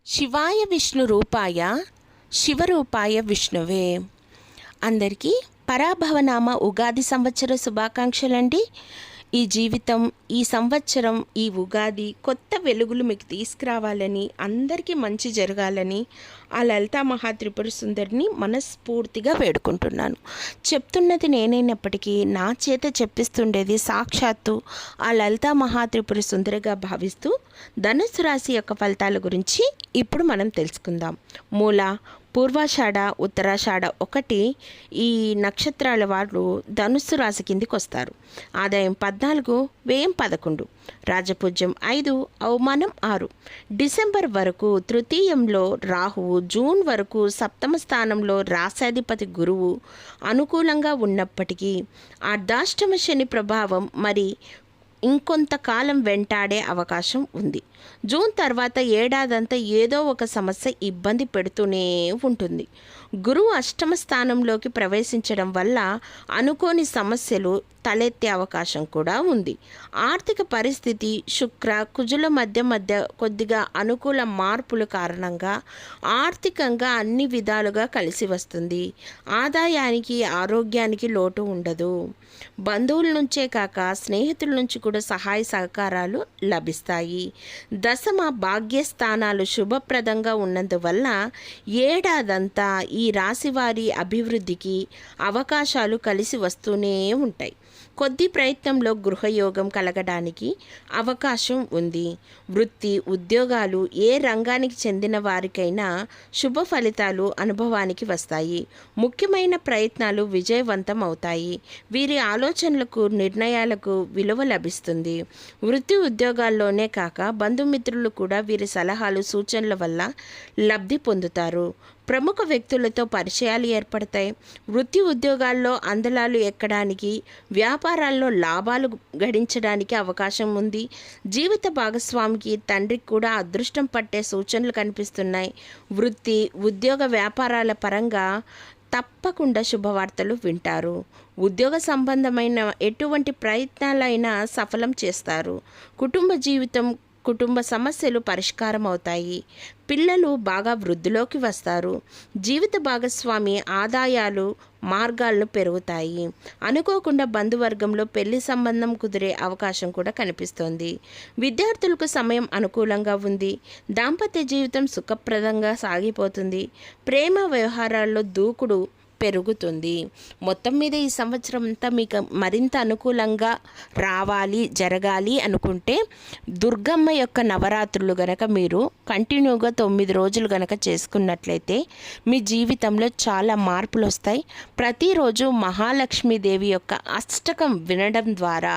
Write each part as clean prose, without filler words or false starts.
శివాయ విష్ణు రూపాయ శివరూపాయ విష్ణువే. అందరికీ పరాభవనామ ఉగాది సంవత్సర శుభాకాంక్షలండి. ఈ జీవితం, ఈ సంవత్సరం, ఈ ఉగాది కొత్త వెలుగులు మీకు తీసుకురావాలని, అందరికీ మంచి జరగాలని ఆ లలితా మహాత్రిపుర సుందరిని మనస్ఫూర్తిగా వేడుకుంటున్నాను. చెప్తున్నది నేనైనప్పటికీ నా చేత చెప్పిస్తుండేది సాక్షాత్తు ఆ లలితా మహాత్రిపుర సుందరిగా భావిస్తూ ధనుస్సు రాశి యొక్క ఫలితాల గురించి ఇప్పుడు మనం తెలుసుకుందాం. మూల, పూర్వాషాఢ, ఉత్తరాషాఢ ఒకటి ఈ నక్షత్రాల వారు ధనుస్సు రాశి కిందికి వస్తారు. ఆదాయం 14, వ్యయం 11, రాజపూజ్యం 5, అవమానం 6. డిసెంబర్ వరకు తృతీయంలో రాహువు, జూన్ వరకు సప్తమ స్థానంలో రాశాధిపతి గురువు అనుకూలంగా ఉన్నప్పటికీ అర్ధాష్టమ శని ప్రభావం మరి ఇంకొంతకాలం వెంటాడే అవకాశం ఉంది. జూన్ తర్వాత ఏడాదంతా ఏదో ఒక సమస్య ఇబ్బంది పెడుతూనే ఉంటుంది. గురువు అష్టమ స్థానంలోకి ప్రవేశించడం వల్ల అనుకోని సమస్యలు తలెత్తే అవకాశం కూడా ఉంది. ఆర్థిక పరిస్థితి శుక్ర, కుజుల మధ్య కొద్దిగా అనుకూల మార్పుల కారణంగా ఆర్థికంగా అన్ని విధాలుగా కలిసి వస్తుంది. ఆదాయానికి, ఆరోగ్యానికి లోటు ఉండదు. బంధువుల నుంచే కాక స్నేహితుల నుంచి కూడా సహాయ సహకారాలు లభిస్తాయి. దశమ భాగ్యస్థానాలు శుభప్రదంగా ఉన్నందువల్ల ఏడాదంతా ఈ రాశివారి అభివృద్ధికి అవకాశాలు కలిసి వస్తూనే ఉంటాయి. కొద్ది ప్రయత్నంలో గృహయోగం కలగడానికి అవకాశం ఉంది. వృత్తి, ఉద్యోగాలు ఏ రంగానికి చెందిన వారికైనా శుభ ఫలితాలు అనుభవానికి వస్తాయి. ముఖ్యమైన ప్రయత్నాలు విజయవంతం అవుతాయి. వీరి ఆలోచనలకు, నిర్ణయాలకు విలువ లభిస్తుంది. వృత్తి ఉద్యోగాల్లోనే కాక బంధుమిత్రులు కూడా వీరి సలహాలు, సూచనల వల్ల లబ్ధి పొందుతారు. ప్రముఖ వ్యక్తులతో పరిచయాలు ఏర్పడతాయి. వృత్తి ఉద్యోగాల్లో అందలాలు ఎక్కడానికి, వ్యాపారాల్లో లాభాలు గడించడానికి అవకాశం ఉంది. జీవిత భాగస్వామికి, తండ్రికి కూడా అదృష్టం పట్టే సూచనలు కనిపిస్తున్నాయి. వృత్తి, ఉద్యోగ, వ్యాపారాల పరంగా తప్పకుండా శుభవార్తలు వింటారు. ఉద్యోగ సంబంధమైన ఎటువంటి ప్రయత్నాలైనా సఫలం చేస్తారు. కుటుంబ జీవితం, కుటుంబ సమస్యలు పరిష్కారం అవుతాయి. పిల్లలు బాగా వృద్ధిలోకి వస్తారు. జీవిత భాగస్వామి ఆదాయాలు, మార్గాలను పెరుగుతాయి. అనుకోకుండా బంధువర్గంలో పెళ్లి సంబంధం కుదిరే అవకాశం కూడా కనిపిస్తోంది. విద్యార్థులకు సమయం అనుకూలంగా ఉంది. దాంపత్య జీవితం సుఖప్రదంగా సాగిపోతుంది. ప్రేమ వ్యవహారాల్లో దూకుడు పెరుగుతుంది. మొత్తం మీద ఈ సంవత్సరం అంతా మీకు మరింత అనుకూలంగా జరగాలి అనుకుంటే దుర్గమ్మ యొక్క నవరాత్రులు గనక మీరు కంటిన్యూగా 9 రోజులు గనక చేసుకున్నట్లయితే మీ జీవితంలో చాలా మార్పులు వస్తాయి. ప్రతిరోజు మహాలక్ష్మీదేవి యొక్క అష్టకం వినడం ద్వారా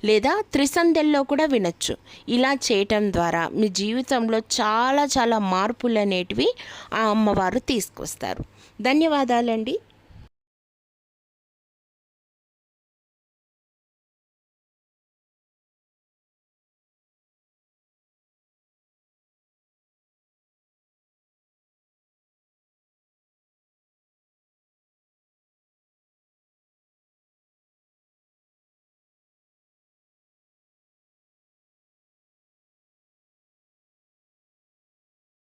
లేదా త్రిసంధ్యల్లో కూడా వినొచ్చు. ఇలా చేయటం ద్వారా మీ జీవితంలో చాలా చాలా మార్పులు అనేటివి ఆ అమ్మవారు తీసుకొస్తారు. ధన్యవాదాలండి.